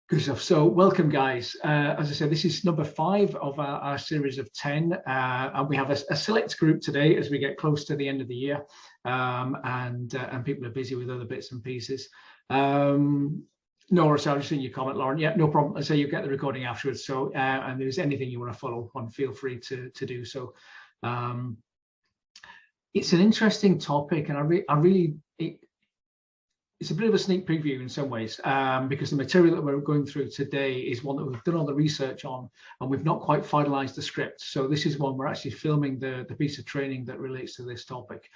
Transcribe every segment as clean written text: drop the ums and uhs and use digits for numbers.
Good stuff. So welcome, guys. As I said, this is number 5 of our series of 10. And we have a select group today as we get close to the end of the year. And people are busy with other bits and pieces. Nora, so I've just seen your comment, Lauren. Yeah, no problem. I say you get the recording afterwards. So, and if there's anything you want to follow on, feel free to do so. It's an interesting topic, and it's a bit of a sneak preview in some ways, because the material that we're going through today is one that we've done all the research on, and we've not quite finalized the script. So this is one we're actually filming the piece of training that relates to this topic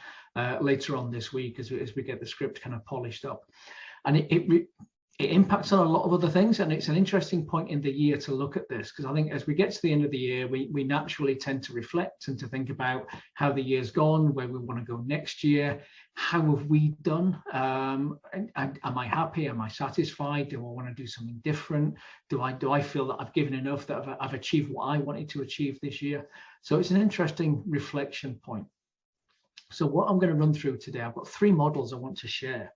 later on this week as we get the script kind of polished up. And it impacts on a lot of other things, and it's an interesting point in the year to look at this, because I think as we get to the end of the year, we naturally tend to reflect and to think about how the year's gone, where we want to go next year, how have we done, and am I happy, am I satisfied, do I want to do something different, do I feel that I've given enough, that I've achieved what I wanted to achieve this year. So it's an interesting reflection point. So what I'm going to run through today, I've got 3 models I want to share.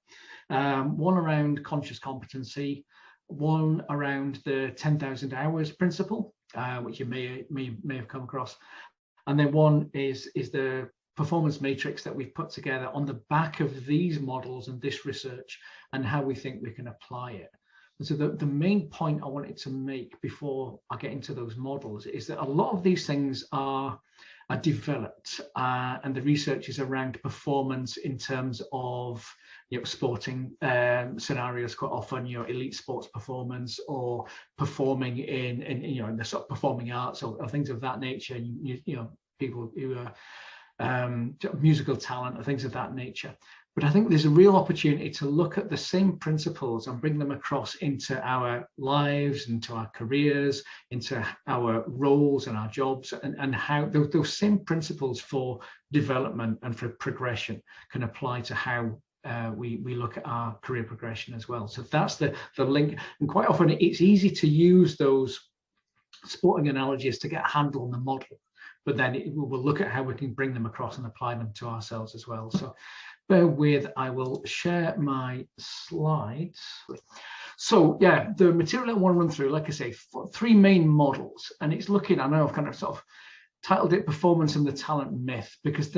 One around conscious competency, one around the 10,000 hours principle, which you may have come across, and then one is the performance matrix that we've put together on the back of these models and this research, and how we think we can apply it. And so the main point I wanted to make before I get into those models is that a lot of these things are developed, and the research is around performance in terms of sporting scenarios. Quite often, elite sports performance, or performing in the sort of performing arts, or things of that nature. People who are musical talent, or things of that nature. But I think there's a real opportunity to look at the same principles and bring them across into our lives, into our careers, into our roles and our jobs, and how those same principles for development and for progression can apply to how we look at our career progression as well. So that's the link. And quite often it's easy to use those sporting analogies to get a handle on the model, but then we'll look at how we can bring them across and apply them to ourselves as well. So bear with, I will share my slides. So yeah, the material I want to run through, like I say, 3 main models, and it's looking, I know I've kind of sort of titled it Performance and the Talent Myth, because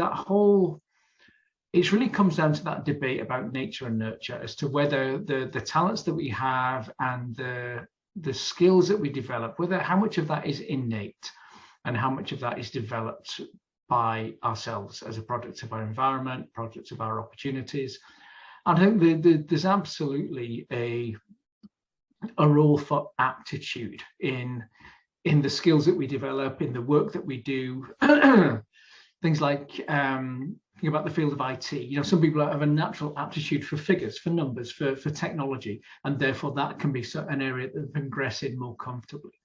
it really comes down to that debate about nature and nurture, as to whether the talents that we have and the skills that we develop, how much of that is innate and how much of that is developed by ourselves as a product of our environment, product of our opportunities. And I think there's absolutely a role for aptitude in the skills that we develop, in the work that we do. Things like think about the field of IT. Some people have a natural aptitude for figures, for numbers, for technology, and therefore that can be an area that they progress in more comfortably.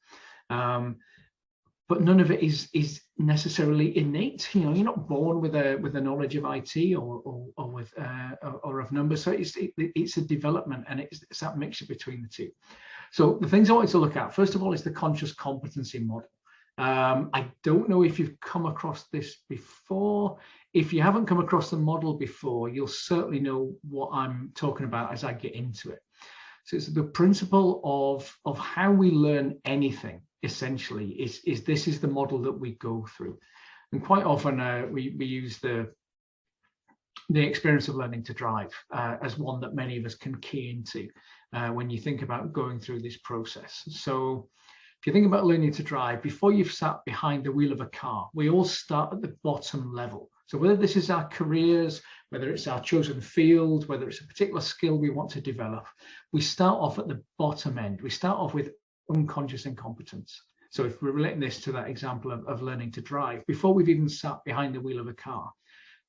But none of it is necessarily innate. You're not born with a knowledge of IT or of numbers. So it's a development, and it's that mixture between the two. So the things I wanted to look at, first of all, is the conscious competency model. I don't know if you've come across this before. If you haven't come across the model before, you'll certainly know what I'm talking about as I get into it. So it's the principle of how we learn anything. Essentially, this is the model that we go through, and quite often we use the experience of learning to drive as one that many of us can key into when you think about going through this process. So if you think about learning to drive, before you've sat behind the wheel of a car, we all start at the bottom level. So whether this is our careers, whether it's our chosen field, whether it's a particular skill we want to develop, we start off at the bottom end. We start off with unconscious incompetence. So if we're relating this to that example of learning to drive, before we've even sat behind the wheel of a car,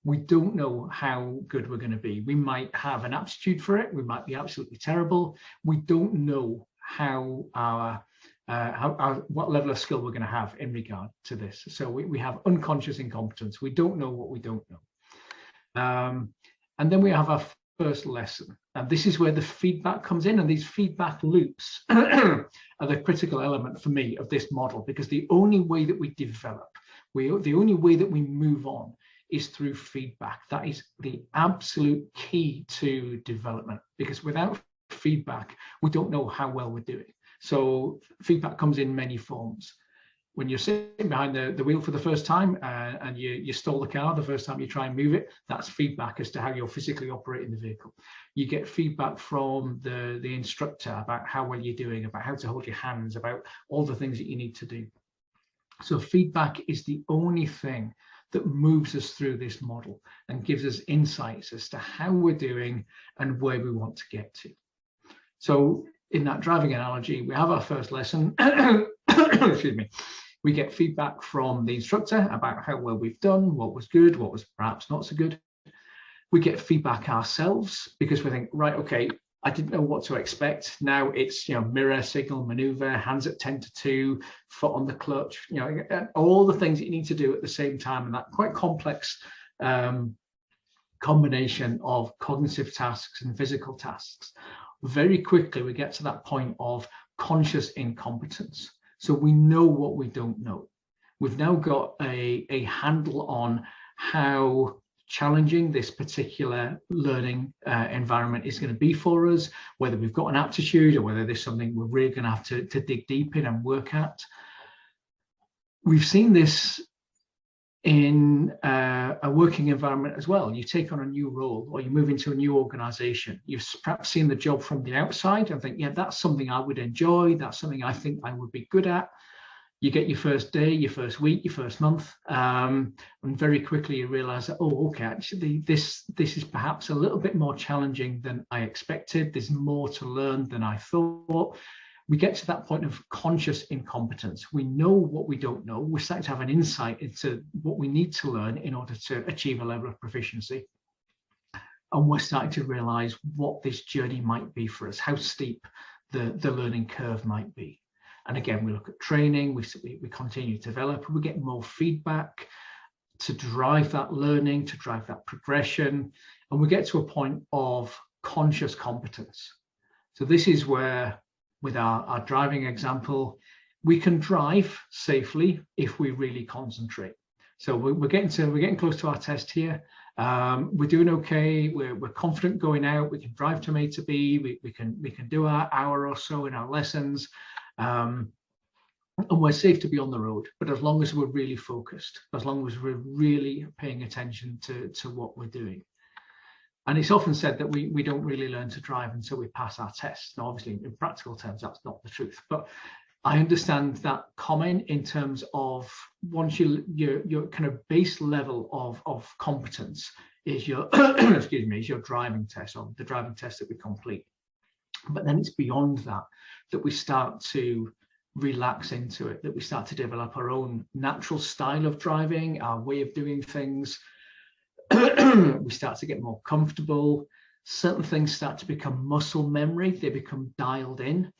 we don't know how good we're going to be. We might have an aptitude for it. We might be absolutely terrible. We don't know how what level of skill we're going to have in regard to this. So we have unconscious incompetence. We don't know what we don't know. And then we have our first lesson. And this is where the feedback comes in, and these feedback loops are the critical element for me of this model, because the only way that we develop, the only way that we move on is through feedback. That is the absolute key to development, because without feedback, we don't know how well we're doing. So feedback comes in many forms. When you're sitting behind the wheel for the first time and you stall the car the first time you try and move it, that's feedback as to how you're physically operating the vehicle. You get feedback from the instructor about how well you're doing, about how to hold your hands, about all the things that you need to do. So feedback is the only thing that moves us through this model and gives us insights as to how we're doing and where we want to get to. So in that driving analogy, we have our first lesson. Excuse me. We get feedback from the instructor about how well we've done, what was good, what was perhaps not so good. We get feedback ourselves because we think, right, okay, I didn't know what to expect. Now it's, mirror, signal, maneuver, hands at 10 to 2, foot on the clutch, all the things that you need to do at the same time, and that quite complex combination of cognitive tasks and physical tasks. Very quickly, we get to that point of conscious incompetence. So we know what we don't know. We've now got a handle on how challenging this particular learning environment is going to be for us, whether we've got an aptitude or whether there's something we're really going to have to dig deep in and work at. We've seen this in a working environment as well. You take on a new role or you move into a new organization. You've perhaps seen the job from the outside and think, yeah, that's something I would enjoy. That's something I think I would be good at. You get your first day, your first week, your first month, and very quickly you realize that, oh, okay, actually this is perhaps a little bit more challenging than I expected. There's more to learn than I thought. We get to that point of conscious incompetence. We know what we don't know. We're starting to have an insight into what we need to learn in order to achieve a level of proficiency. And we're starting to realize what this journey might be for us, how steep the learning curve might be. And again, we look at training, we continue to develop, we get more feedback to drive that learning, to drive that progression. And we get to a point of conscious competence. So this is where, with our driving example, we can drive safely if we really concentrate. So we're getting close to our test here. We're doing okay. We're confident going out. We can drive from A to B. We can do our hour or so in our lessons, and we're safe to be on the road. But as long as we're really focused, as long as we're really paying attention to what we're doing. And it's often said that we don't really learn to drive until we pass our tests. Now, obviously, in practical terms, that's not the truth. But I understand that comment in terms of once your kind of base level of competence is your excuse me, is your driving test, or the driving test that we complete. But then it's beyond that we start to relax into it, that we start to develop our own natural style of driving, our way of doing things. We start to get more comfortable. Certain things start to become muscle memory. They become dialed in.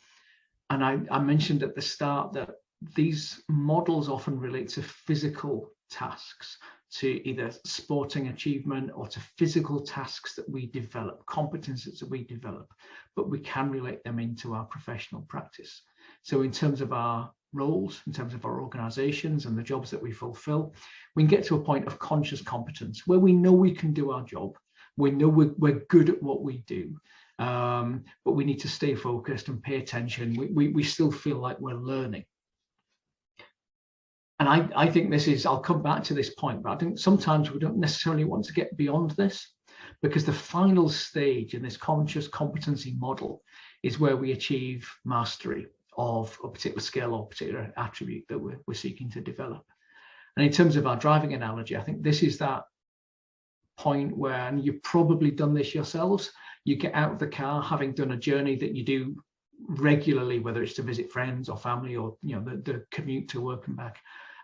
And I mentioned at the start that these models often relate to physical tasks, to either sporting achievement or to physical tasks that we develop, competences that we develop, but we can relate them into our professional practice. So in terms of our roles, in terms of our organizations and the jobs that we fulfill, we can get to a point of conscious competence where we know we can do our job. We know we're good at what we do, but we need to stay focused and pay attention. We still feel like we're learning. And I think this is, I'll come back to this point, but I think sometimes we don't necessarily want to get beyond this, because the final stage in this conscious competency model is where we achieve mastery of a particular skill or particular attribute that we're seeking to develop. And in terms of our driving analogy, I think this is that point where, and you've probably done this yourselves, you get out of the car having done a journey that you do regularly, whether it's to visit friends or family or the commute to work and back,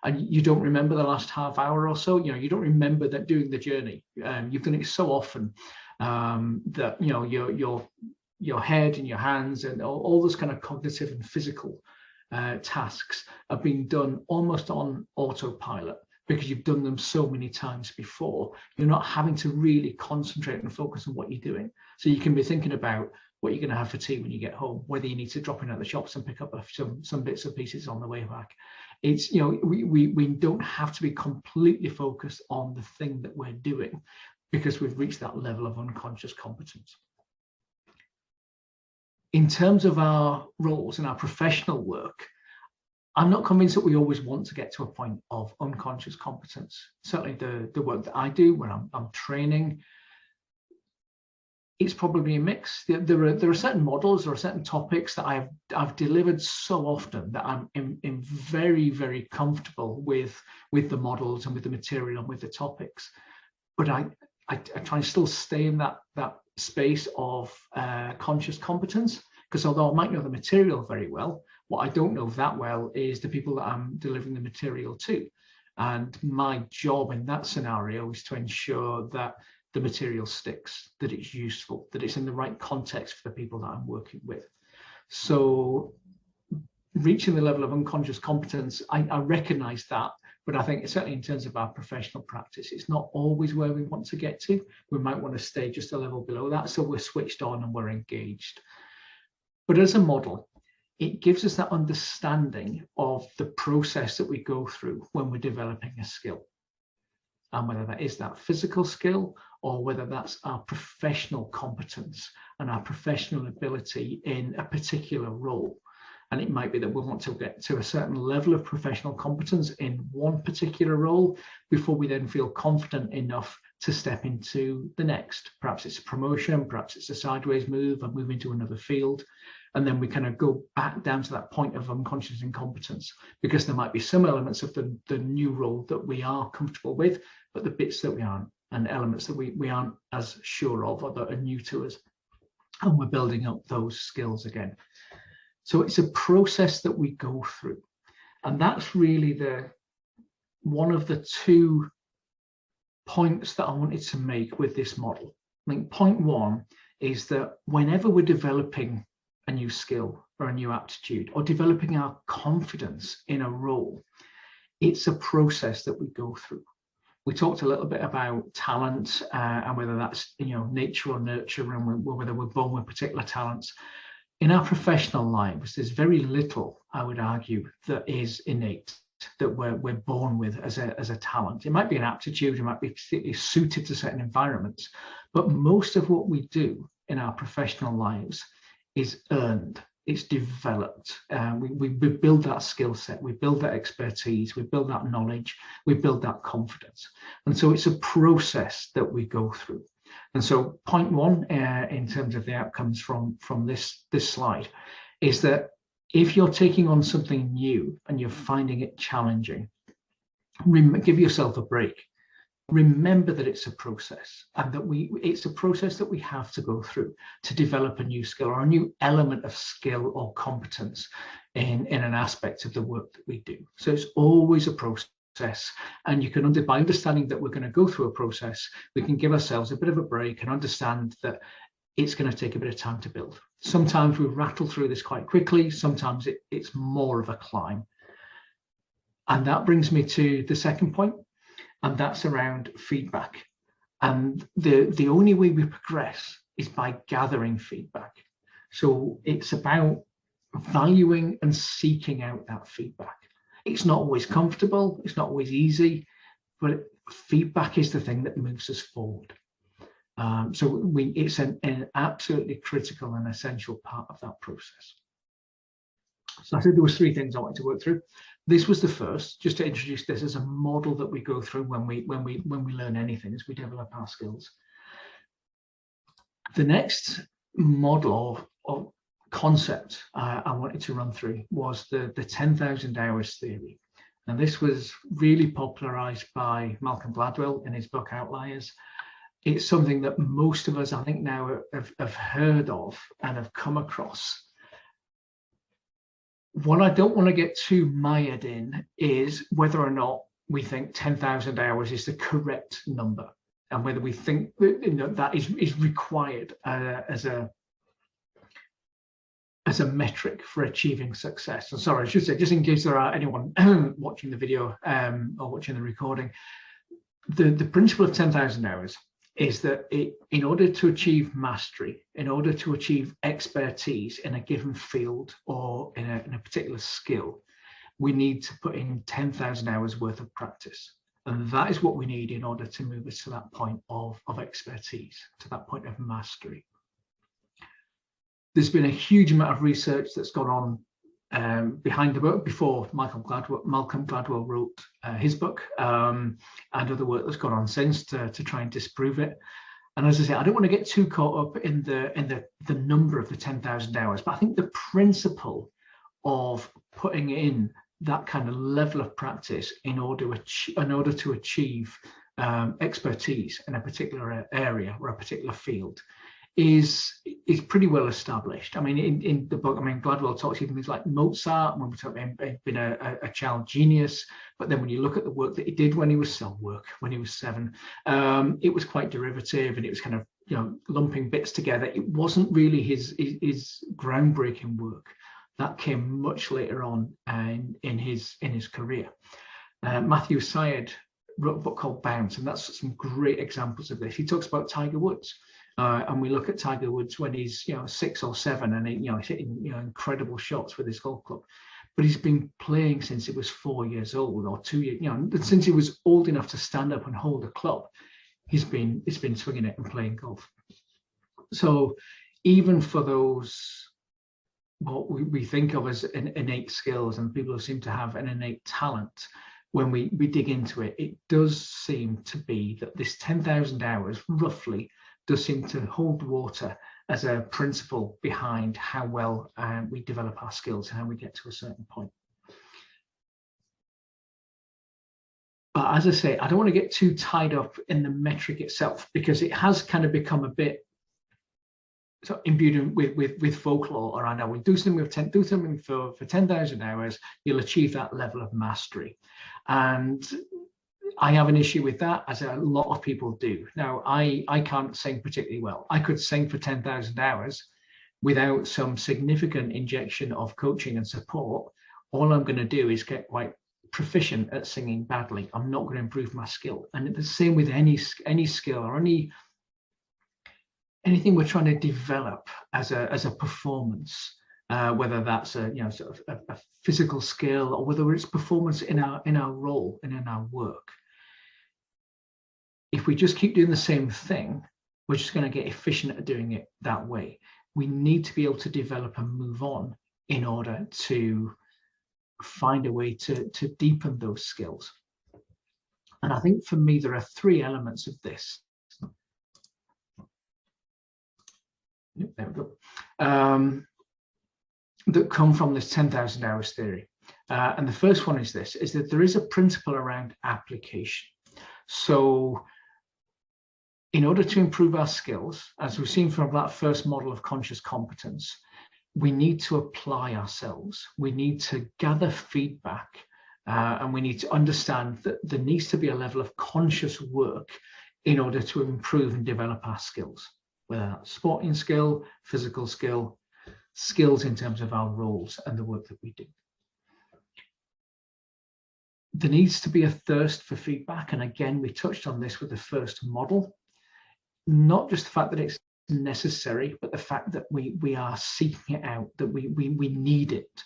and you don't remember the last half hour or so. You don't remember that doing the journey. You've done it so often that your head and your hands and all those kind of cognitive and physical tasks are being done almost on autopilot, because you've done them so many times before. You're not having to really concentrate and focus on what you're doing. So you can be thinking about what you're going to have for tea when you get home, whether you need to drop in at the shops and pick up some bits and pieces on the way back. It's, we don't have to be completely focused on the thing that we're doing, because we've reached that level of unconscious competence. in terms of our roles and our professional work, I'm not convinced that we always want to get to a point of unconscious competence. Certainly the work that I do when I'm training, it's probably a mix. There are certain models, there are certain topics that I've delivered so often that I'm very, very comfortable with the models and with the material and with the topics. But I try and still stay in that space of conscious competence, because although I might know the material very well, what I don't know that well is the people that I'm delivering the material to. And my job in that scenario is to ensure that the material sticks, that it's useful, that it's in the right context for the people that I'm working with. So reaching the level of unconscious competence, I recognize that, but I think certainly in terms of our professional practice, it's not always where we want to get to. We might want to stay just a level below that, so we're switched on and we're engaged. But as a model, it gives us that understanding of the process that we go through when we're developing a skill. And whether that is that physical skill or whether that's our professional competence and our professional ability in a particular role. And it might be that we want to get to a certain level of professional competence in one particular role before we then feel confident enough to step into the next. Perhaps it's a promotion, perhaps it's a sideways move, or move into another field. And then we kind of go back down to that point of unconscious incompetence, because there might be some elements of the new role that we are comfortable with, but the bits that we aren't, and elements that we aren't as sure of or that are new to us. And we're building up those skills again. So it's a process that we go through. And that's really one of the 2 points that I wanted to make with this model. I think point 1 is that whenever we're developing a new skill or a new aptitude or developing our confidence in a role, it's a process that we go through. We talked a little bit about talent and whether that's nature or nurture, and whether we're born with particular talents. In our professional lives, there's very little, I would argue, that is innate, that we're born with as a talent. It might be an aptitude, it might be particularly suited to certain environments, but most of what we do in our professional lives is earned, it's developed. We build that skill set, we build that expertise, we build that knowledge, we build that confidence. And so it's a process that we go through. And so point 1 in terms of the outcomes from this slide is that if you're taking on something new and you're finding it challenging, give yourself a break. Remember that it's a process, and that it's a process that we have to go through to develop a new skill or a new element of skill or competence in an aspect of the work that we do. So it's always a process, and you can, by understanding that we're going to go through a process, we can give ourselves a bit of a break and understand that it's going to take a bit of time to build. Sometimes we rattle through this quite quickly, sometimes it's more of a climb. And that brings me to the second point, and that's around feedback. And the only way we progress is by gathering feedback. So it's about valuing and seeking out that feedback. It's not always comfortable, it's not always easy, but feedback is the thing that moves us forward. So it's an absolutely critical and essential part of that process. So I said there was 3 things I wanted to work through. This was the first, just to introduce this as a model that we go through when we learn anything, as we develop our skills. The next model or concept I wanted to run through was the 10,000 hours theory. And this was really popularized by Malcolm Gladwell in his book Outliers. It's something that most of us, I think, now have heard of and have come across. What I don't want to get too mired in is whether or not we think 10,000 hours is the correct number, and whether we think that is required as a metric for achieving success. And sorry, I should say, just in case there are anyone watching the video or watching the recording, the principle of 10,000 hours is that in order to achieve mastery, in order to achieve expertise in a given field or in a particular skill, we need to put in 10,000 hours worth of practice. And that is what we need in order to move us to that point of expertise, to that point of mastery. There's been a huge amount of research that's gone on behind the book before Malcolm Gladwell wrote his book, and other work that's gone on since to try and disprove it. And as I say, I don't want to get too caught up in the number of the 10,000 hours, but I think the principle of putting in that kind of level of practice in order to achieve expertise in a particular area or a particular field is pretty well established. I mean, in the book, I mean, Gladwell talks even things like Mozart, when we talk about him being a child genius, but then when you look at the work that he did when he was 7, it was quite derivative, and it was kind of, you know, lumping bits together. It wasn't really his groundbreaking work. That came much later on in his career. Matthew Syed wrote a book called Bounce, and that's some great examples of this. He talks about Tiger Woods. And we look at Tiger Woods when he's, you know, 6 or 7, and he's hitting, you know, incredible shots with his golf club. But he's been playing since he was 4 years old, or 2 years, you know, since he was old enough to stand up and hold a club. He's been swinging it and playing golf. So even for those what we think of as innate skills and people who seem to have an innate talent, when we dig into it, it does seem to be that this 10,000 hours roughly does seem to hold water as a principle behind how well we develop our skills and how we get to a certain point. But as I say, I don't want to get too tied up in the metric itself, because it has kind of become a bit so imbued with folklore around how we do something for 10,000 hours, you'll achieve that level of mastery. And I have an issue with that, as a lot of people do. Now, I can't sing particularly well. I could sing for 10,000 hours without some significant injection of coaching and support. All I'm going to do is get quite proficient at singing badly. I'm not going to improve my skill. And the same with any skill or anything we're trying to develop as a performance, whether that's sort of a physical skill, or whether it's performance in our role and in our work. If we just keep doing the same thing, we're just going to get efficient at doing it that way. We need to be able to develop and move on in order to find a way to deepen those skills. And I think for me, there are 3 elements of this. There we go. That come from this 10,000 hours theory. And the first one is this, is that there is a principle around application. So in order to improve our skills, as we've seen from that first model of conscious competence, we need to apply ourselves. We need to gather feedback, and we need to understand that there needs to be a level of conscious work in order to improve and develop our skills, whether that's sporting skill, physical skill, skills in terms of our roles and the work that we do. There needs to be a thirst for feedback. And again, we touched on this with the first model, not just the fact that it's necessary, but the fact that we are seeking it out, that we need it,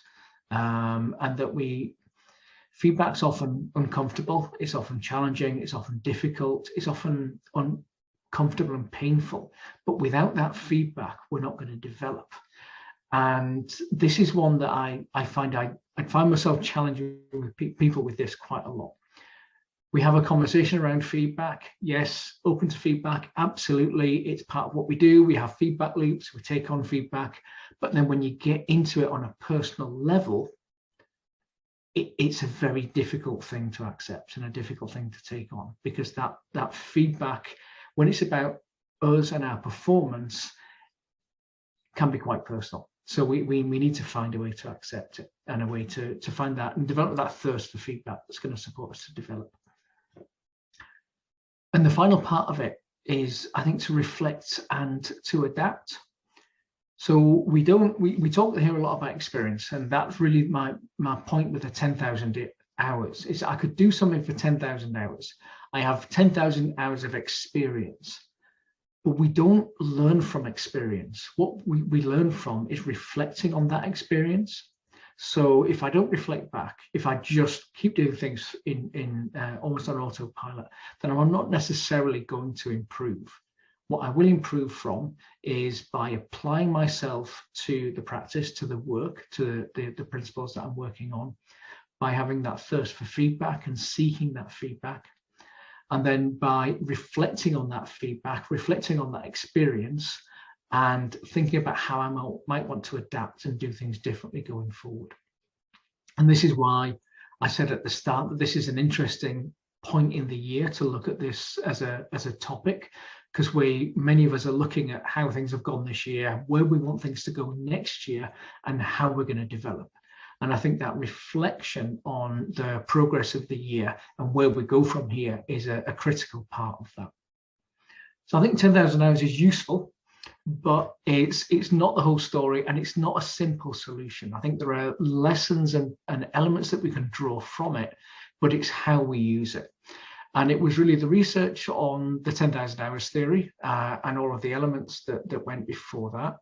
and that feedback's often uncomfortable, it's often challenging, it's often difficult, it's often uncomfortable and painful. But without that feedback, we're not going to develop. And this is one that I find myself challenging with people with this quite a lot. We have a conversation around feedback. Yes, open to feedback. Absolutely. It's part of what we do. We have feedback loops. We take on feedback. But then when you get into it on a personal level, it's a very difficult thing to accept and a difficult thing to take on, because that feedback, when it's about us and our performance, can be quite personal. So we need to find a way to accept it, and a way to find that and develop that thirst for feedback that's going to support us to develop. And the final part of it is, I think, to reflect and to adapt. So we talk here a lot about experience, and that's really my point with the 10,000 hours, is I could do something for 10,000 hours. I have 10,000 hours of experience. But we don't learn from experience. What we learn from is reflecting on that experience. So if I don't reflect back, if I just keep doing things in almost on autopilot, then I'm not necessarily going to improve. What I will improve from is by applying myself to the practice, to the work, to the principles that I'm working on, by having that thirst for feedback and seeking that feedback. And then by reflecting on that feedback, reflecting on that experience, and thinking about how I might want to adapt and do things differently going forward. And this is why I said at the start that this is an interesting point in the year to look at this as a topic, because many of us are looking at how things have gone this year, where we want things to go next year, and how we're going to develop. And I think that reflection on the progress of the year and where we go from here is a critical part of that. So I think 10,000 hours is useful, but it's not the whole story, and it's not a simple solution. I think there are lessons and elements that we can draw from it, but it's how we use it. And it was really the research on the 10,000 hours theory and all of the elements that went before that,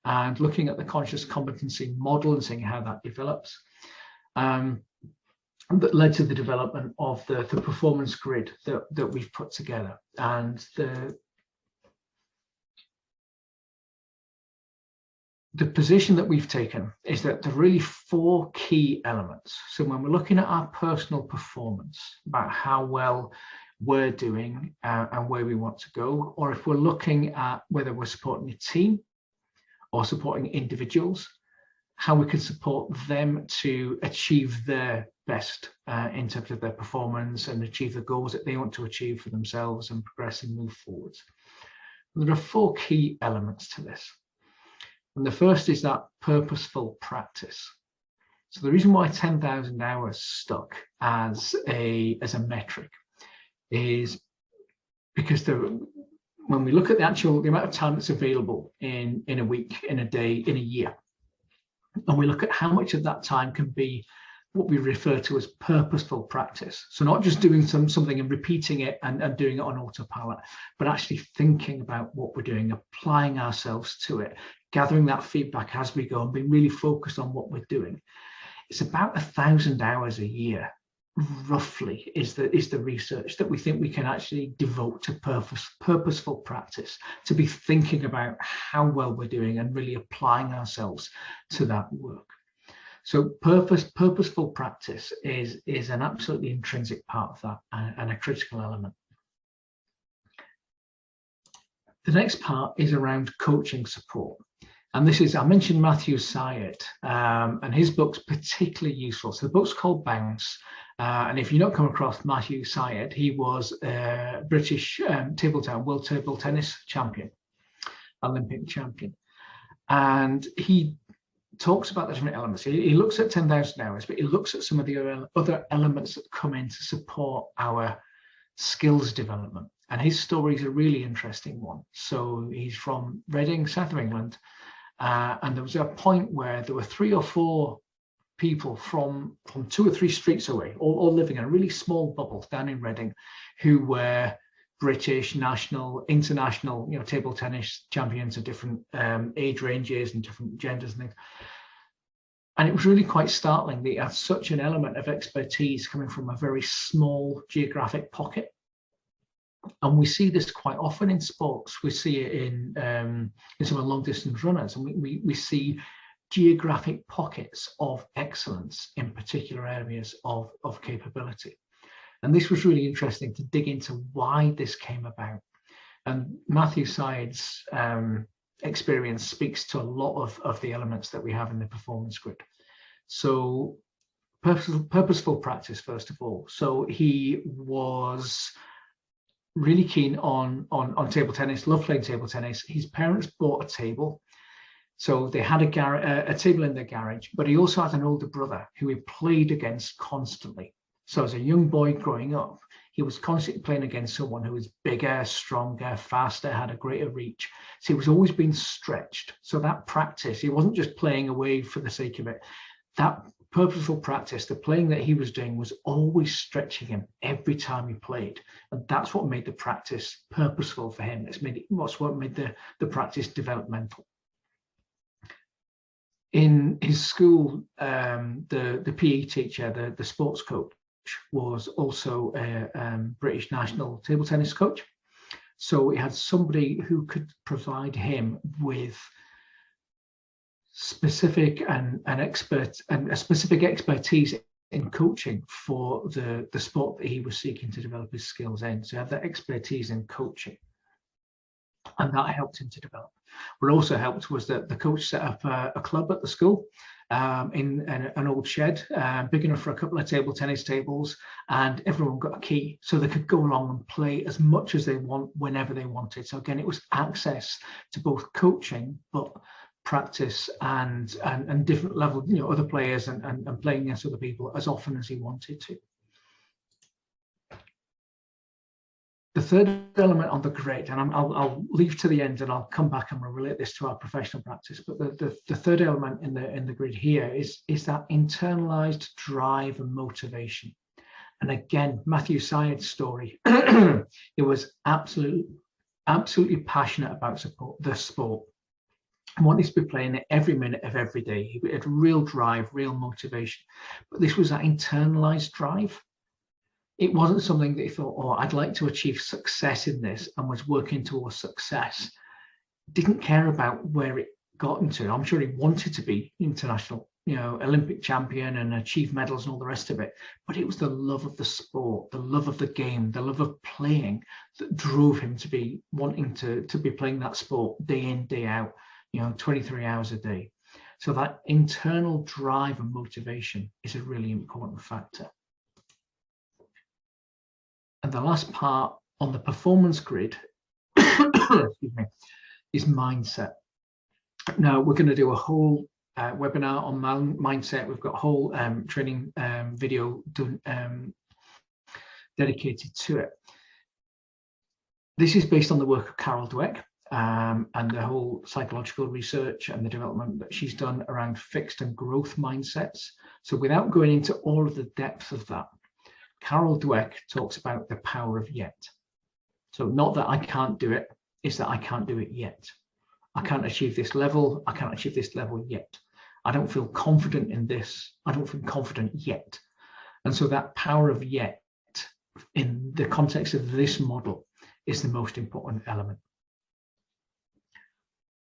and looking at the conscious competency model and seeing how that develops, that led to the development of the performance grid that we've put together. And the position that we've taken is that there are really 4 key elements. So when we're looking at our personal performance, about how well we're doing and where we want to go, or if we're looking at whether we're supporting a team or supporting individuals, how we can support them to achieve their best in terms of their performance and achieve the goals that they want to achieve for themselves and progress and move forwards. And there are 4 key elements to this. And the first is that purposeful practice. So the reason why 10,000 hours stuck as a metric is because when we look at the amount of time that's available in a week, in a day, in a year, and we look at how much of that time can be what we refer to as purposeful practice. So not just doing something and repeating it and doing it on autopilot, but actually thinking about what we're doing, applying ourselves to it, gathering that feedback as we go, and being really focused on what we're doing. It's about 1,000 hours a year, roughly, is the research that we think we can actually devote to purposeful practice, to be thinking about how well we're doing and really applying ourselves to that work. So purposeful practice is an absolutely intrinsic part of that and a critical element. The next part is around coaching support. And this is, I mentioned Matthew Syed, and his book's particularly useful. So the book's called Bounce. And if you've not come across Matthew Syed, he was a British world table tennis champion, Olympic champion. And he talks about the different elements. He looks at 10,000 hours, but he looks at some of the other elements that come in to support our skills development. And his story is a really interesting one. So he's from Reading, south of England. And there was a point where there were 3 or 4 people from 2 or 3 streets away, all living in a really small bubble down in Reading, who were British, national, international, table tennis champions of different age ranges and different genders and things. And it was really quite startling that he had such an element of expertise coming from a very small geographic pocket. And we see this quite often in sports. We see it in some of the long distance runners, and we see geographic pockets of excellence in particular areas of capability. And this was really interesting to dig into why this came about. And Matthew Syed's experience speaks to a lot of the elements that we have in the performance grid. So purposeful practice, first of all. So he was really keen on table tennis, loved playing table tennis. His parents bought a table. So they had a table in their garage, but he also had an older brother who he played against constantly. So as a young boy growing up, he was constantly playing against someone who was bigger, stronger, faster, had a greater reach. So he was always being stretched. So that practice, he wasn't just playing away for the sake of it. That purposeful practice, the playing that he was doing was always stretching him every time he played. And that's what made the practice purposeful for him. That's what made the practice developmental. In his school, the PE teacher, the sports coach, was also a British national table tennis coach. So it had somebody who could provide him with specific and a specific expertise in coaching for the sport that he was seeking to develop his skills in. So he had that expertise in coaching, and that helped him to develop. What also helped was that the coach set up a club at the school in an old shed, big enough for a couple of table tennis tables, and everyone got a key so they could go along and play as much as they want whenever they wanted. So again, it was access to both coaching, but practice and different level, other players and playing against other people as often as he wanted to. The third element on the grid, and I'll leave to the end and I'll come back and we'll relate this to our professional practice, but the third element in the grid here is that internalized drive and motivation. And again, Matthew Syed's story, it was absolutely passionate about the sport. I wanted to be playing it every minute of every day. He had real drive, real motivation, but this was that internalized drive. It wasn't something that he thought, oh, I'd like to achieve success in this, and was working towards success. Didn't care about where it got into. I'm sure he wanted to be international, Olympic champion and achieve medals and all the rest of it. But it was the love of the sport, the love of the game, the love of playing that drove him to be wanting to be playing that sport day in, day out, 23 hours a day. So that internal drive and motivation is a really important factor. And the last part on the performance grid excuse me, is mindset. Now, we're going to do a whole webinar on mindset. We've got a whole training video done dedicated to it. This is based on the work of Carol Dweck and the whole psychological research and the development that she's done around fixed and growth mindsets. So without going into all of the depth of that, Carol Dweck talks about the power of yet. So not that I can't do it, it's that I can't do it yet. I can't achieve this level. I can't achieve this level yet. I don't feel confident in this. I don't feel confident yet. And so that power of yet in the context of this model is the most important element.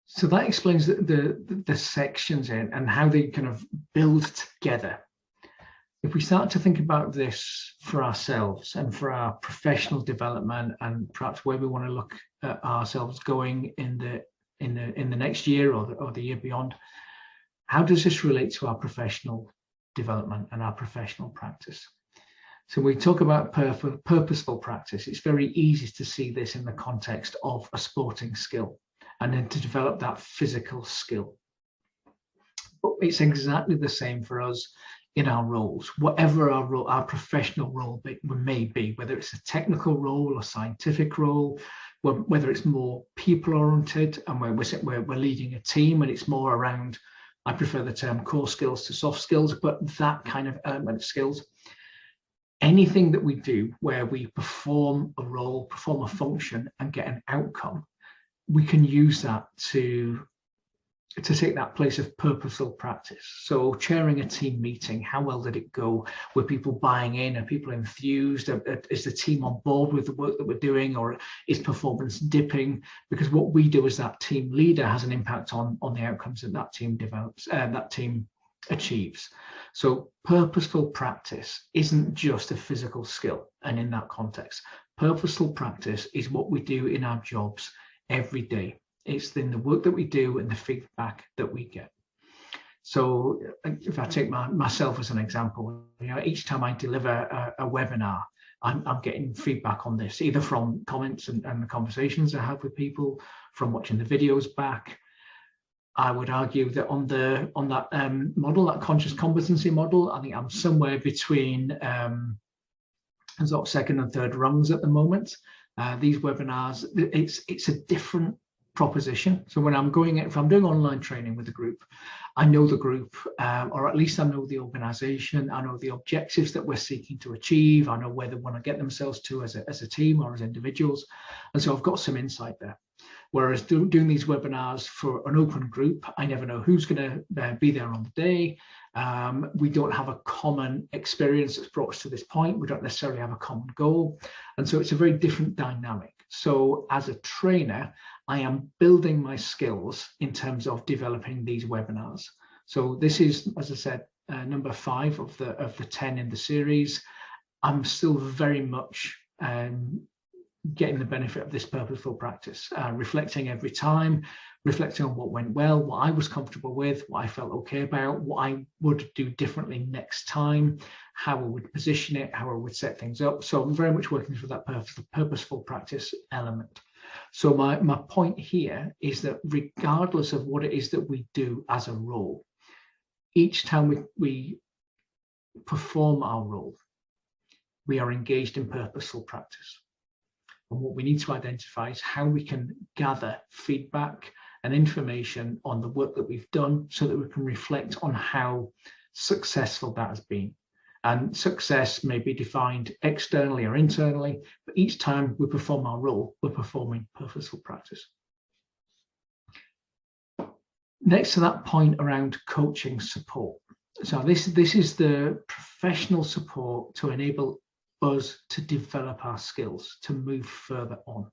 So that explains the sections in and how they kind of build together. If we start to think about this for ourselves and for our professional development and perhaps where we want to look at ourselves going in the next year or the year beyond, how does this relate to our professional development and our professional practice? So we talk about purposeful practice. It's very easy to see this in the context of a sporting skill and then to develop that physical skill. But it's exactly the same for us in our roles, whatever our role, our professional role may be, whether it's a technical role or scientific role, whether it's more people-oriented and we're leading a team and it's more around, I prefer the term core skills to soft skills, but that kind of element of skills. Anything that we do where we perform a role, perform a function and get an outcome, we can use that to take that place of purposeful practice. So chairing a team meeting, how well did it go? Were people buying in? Are people enthused? Is the team on board with the work that we're doing, or is performance dipping? Because what we do as that team leader has an impact on the outcomes that team develops, that team achieves. So purposeful practice isn't just a physical skill. And in that context, purposeful practice is what we do in our jobs every day. It's in the work that we do and the feedback that we get. So if I take myself as an example, each time I deliver a webinar, I'm getting feedback on this, either from comments and the conversations I have with people, from watching the videos back. I would argue that on that model, that conscious competency model, I think I'm somewhere between sort of second and third rungs at the moment. These webinars, it's a different proposition. So when if I'm doing online training with a group, I know the group, or at least I know the organization, I know the objectives that we're seeking to achieve, I know where they want to get themselves to as a team or as individuals. And so I've got some insight there. Whereas doing these webinars for an open group, I never know who's going to be there on the day. We don't have a common experience that's brought us to this point. We don't necessarily have a common goal. And so it's a very different dynamic. So as a trainer, I am building my skills in terms of developing these webinars. So this is, as I said, number 5 of the 10 in the series. I'm still very much getting the benefit of this purposeful practice, reflecting every time, reflecting on what went well, what I was comfortable with, what I felt okay about, what I would do differently next time, how I would position it, how I would set things up. So I'm very much working through that purposeful practice element. So my point here is that regardless of what it is that we do as a role, each time we perform our role, we are engaged in purposeful practice. And what we need to identify is how we can gather feedback and information on the work that we've done so that we can reflect on how successful that has been. And success may be defined externally or internally, but each time we perform our role, we're performing purposeful practice. Next to that point around coaching support. So this is the professional support to enable us to develop our skills, to move further on.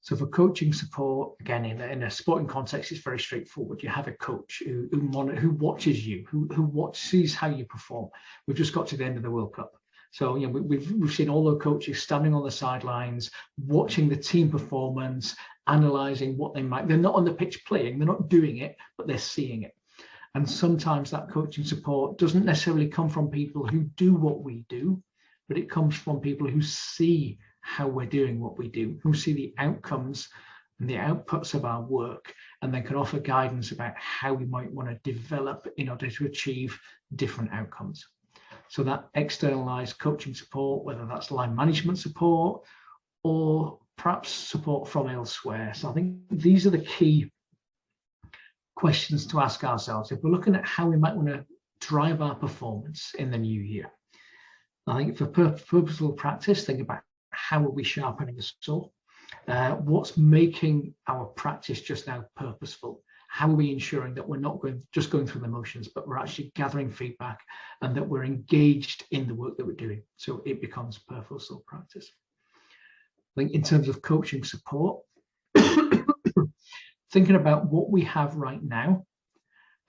So for coaching support, again, in a sporting context, it's very straightforward. You have a coach who watches you, who sees how you perform. We've just got to the end of the World Cup. So we've seen all the coaches standing on the sidelines, watching the team performance, analysing what they might. They're not on the pitch playing, they're not doing it, but they're seeing it. And sometimes that coaching support doesn't necessarily come from people who do what we do, but it comes from people who see how we're doing what we do, who see the outcomes and the outputs of our work, and then can offer guidance about how we might want to develop in order to achieve different outcomes. So that externalized coaching support, whether that's line management support or perhaps support from elsewhere. So I think these are the key questions to ask ourselves if we're looking at how we might want to drive our performance in the new year. I think for purposeful practice, think about how are we sharpening the saw? What's making our practice just now purposeful? How are we ensuring that we're not just going through the motions, but we're actually gathering feedback and that we're engaged in the work that we're doing, so it becomes purposeful practice. I think in terms of coaching support, thinking about what we have right now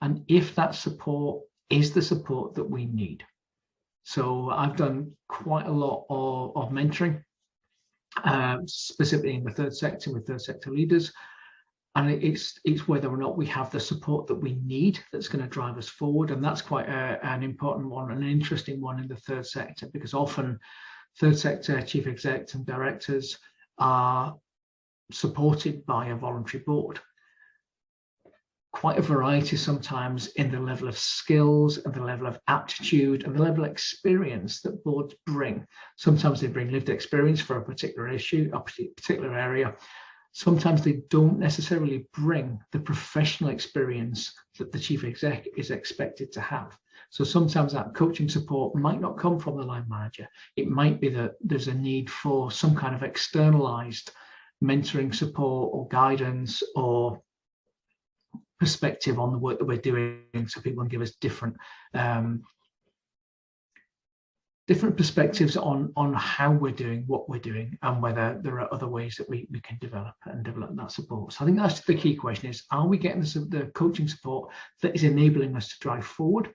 and if that support is the support that we need. So I've done quite a lot of mentoring, specifically in the third sector with third sector leaders. And it's whether or not we have the support that we need that's going to drive us forward. And that's quite an important one, an interesting one in the third sector, because often third sector chief execs and directors are supported by a voluntary board. Quite a variety sometimes in the level of skills and the level of aptitude and the level of experience that boards bring. Sometimes they bring lived experience for a particular issue, a particular area. Sometimes they don't necessarily bring the professional experience that the chief exec is expected to have. So sometimes that coaching support might not come from the line manager. It might be that there's a need for some kind of externalized mentoring support or guidance or perspective on the work that we're doing, so people can give us different perspectives on how we're doing what we're doing and whether there are other ways that we can develop that support. So I think that's the key question is, are we getting the coaching support that is enabling us to drive forward?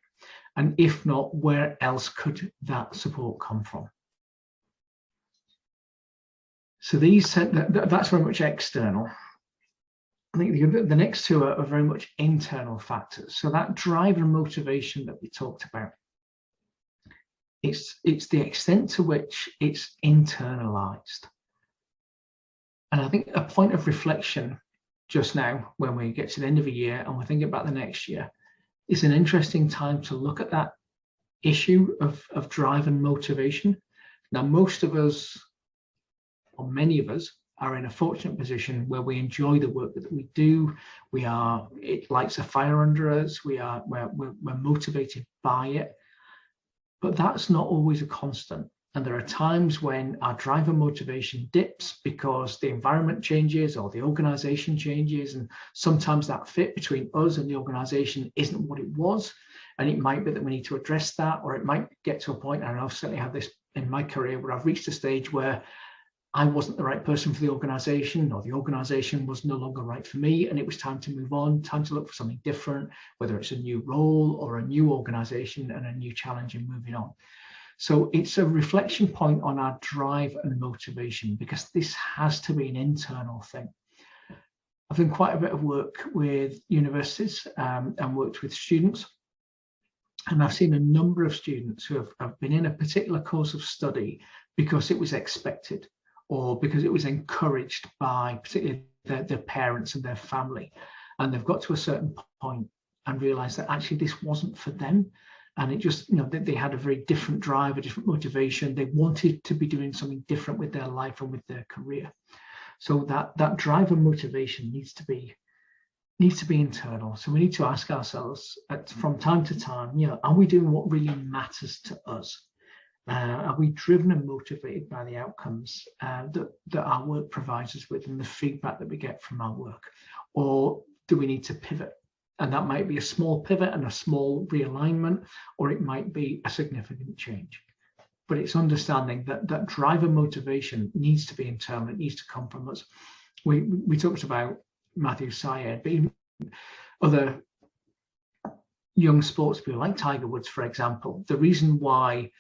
And if not, where else could that support come from? So that's very much external. I think the next two are very much internal factors. So that drive and motivation that we talked about, it's the extent to which it's internalized. And I think a point of reflection just now, when we get to the end of a year and we're thinking about the next year, is an interesting time to look at that issue of drive and motivation. Now, most of us, or many of us, are in a fortunate position where we enjoy the work that we do. It lights a fire under us. We're motivated by it, but that's not always a constant. And there are times when our drive and motivation dips because the environment changes or the organization changes. And sometimes that fit between us and the organization isn't what it was. And it might be that we need to address that, or it might get to a point, and I've certainly had this in my career, where I've reached a stage where I wasn't the right person for the organization, or the organization was no longer right for me, and it was time to move on, time to look for something different, whether it's a new role or a new organization and a new challenge in moving on. So it's a reflection point on our drive and motivation, because this has to be an internal thing. I've done quite a bit of work with universities and worked with students. And I've seen a number of students who have been in a particular course of study because it was expected, or because it was encouraged by particularly their parents and their family. And they've got to a certain point and realized that actually this wasn't for them. And it just, they had a very different drive, a different motivation. They wanted to be doing something different with their life and with their career. So that drive and motivation needs to be internal. So we need to ask ourselves from time to time, are we doing what really matters to us? Are we driven and motivated by the outcomes that our work provides us with and the feedback that we get from our work? Or do we need to pivot? And that might be a small pivot and a small realignment, or it might be a significant change. But it's understanding that drive and motivation needs to be internal. It needs to come from us. We talked about Matthew Syed, but even other young sports people like Tiger Woods, for example, the reason why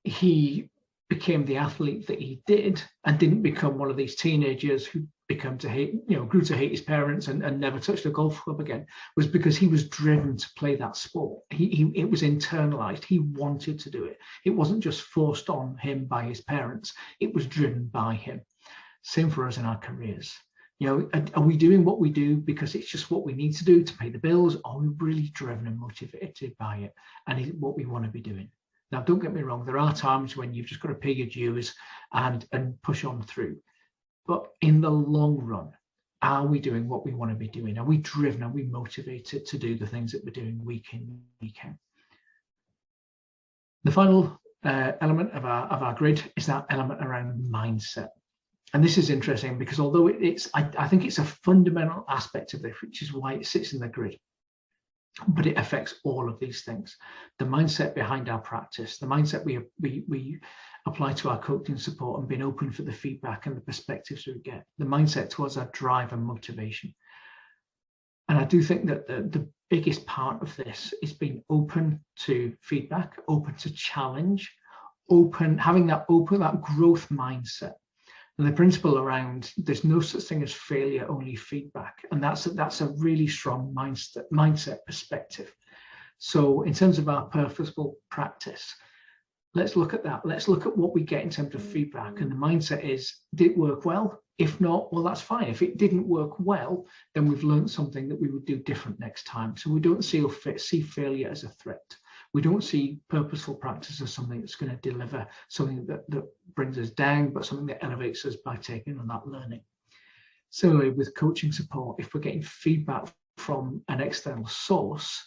he became the athlete that he did and didn't become one of these teenagers who grew to hate his parents and never touched a golf club again, was because he was driven to play that sport. It was internalized. He wanted to do it. It wasn't just forced on him by his parents. It was driven by him. Same for us in our careers. Are we doing what we do because it's just what we need to do to pay the bills? Or are we really driven and motivated by it? And is it what we want to be doing? Now, don't get me wrong. There are times when you've just got to pay your dues and push on through. But in the long run, are we doing what we want to be doing? Are we driven? Are we motivated to do the things that we're doing week in, week out? The final element of our grid is that element around mindset. And this is interesting because although I think it's a fundamental aspect of this, which is why it sits in the grid, but it affects all of these things. The mindset behind our practice, the mindset we apply to our coaching support and being open for the feedback and the perspectives we get, the mindset towards our drive and motivation. And I do think that the biggest part of this is being open to feedback, open to challenge, having that growth mindset. And the principle around there's no such thing as failure, only feedback. And that's a really strong mindset perspective. So in terms of our purposeful practice, let's look at that. Let's look at what we get in terms of feedback. And the mindset is, did it work well? If not, well, that's fine. If it didn't work well, then we've learned something that we would do different next time. So we don't see failure as a threat. We don't see purposeful practice as something that's going to deliver something that brings us down, but something that elevates us by taking on that learning. Similarly, with coaching support, if we're getting feedback from an external source,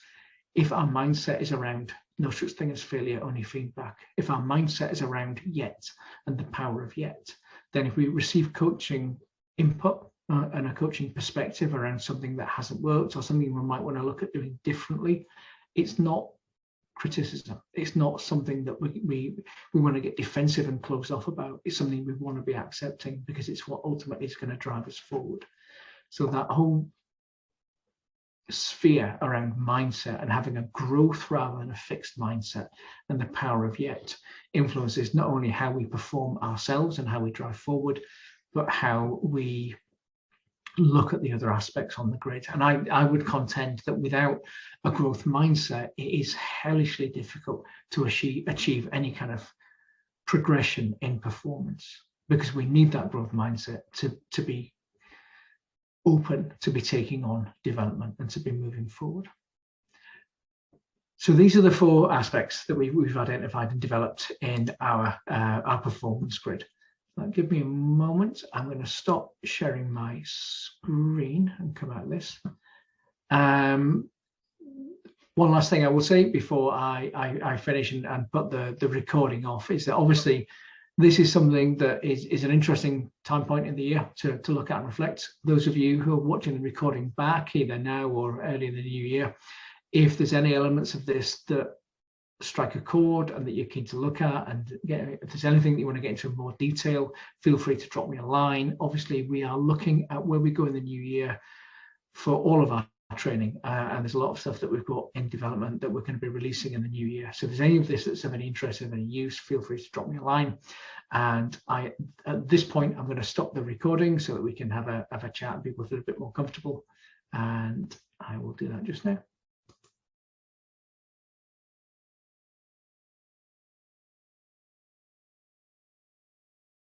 if our mindset is around no such thing as failure, only feedback, if our mindset is around yet and the power of yet, then if we receive coaching input and a coaching perspective around something that hasn't worked or something we might want to look at doing differently, it's not criticism. It's not something that we want to get defensive and closed off about. It's something we want to be accepting because it's what ultimately is going to drive us forward. So that whole sphere around mindset and having a growth rather than a fixed mindset and the power of yet influences not only how we perform ourselves and how we drive forward, but how we look at the other aspects on the grid. And I would contend that without a growth mindset, it is hellishly difficult to achieve any kind of progression in performance, because we need that growth mindset to be open to be taking on development and to be moving forward. So these are the 4 aspects that we've identified and developed in our performance grid. Give me a moment. I'm going to stop sharing my screen and come out of this. One last thing I will say before I finish and put the recording off is that obviously this is something that is an interesting time point in the year to look at and reflect. Those of you who are watching the recording back either now or early in the new year, if there's any elements of this that strike a chord and that you're keen to look at, and if there's anything that you want to get into more detail, feel free to drop me a line. Obviously, we are looking at where we go in the new year for all of our training, and there's a lot of stuff that we've got in development that we're going to be releasing in the new year. So if there's any of this that's of any interest, of any use, feel free to drop me a line. And at this point, I'm going to stop the recording so that we can have a chat and people feel a bit more comfortable. And I will do that just now.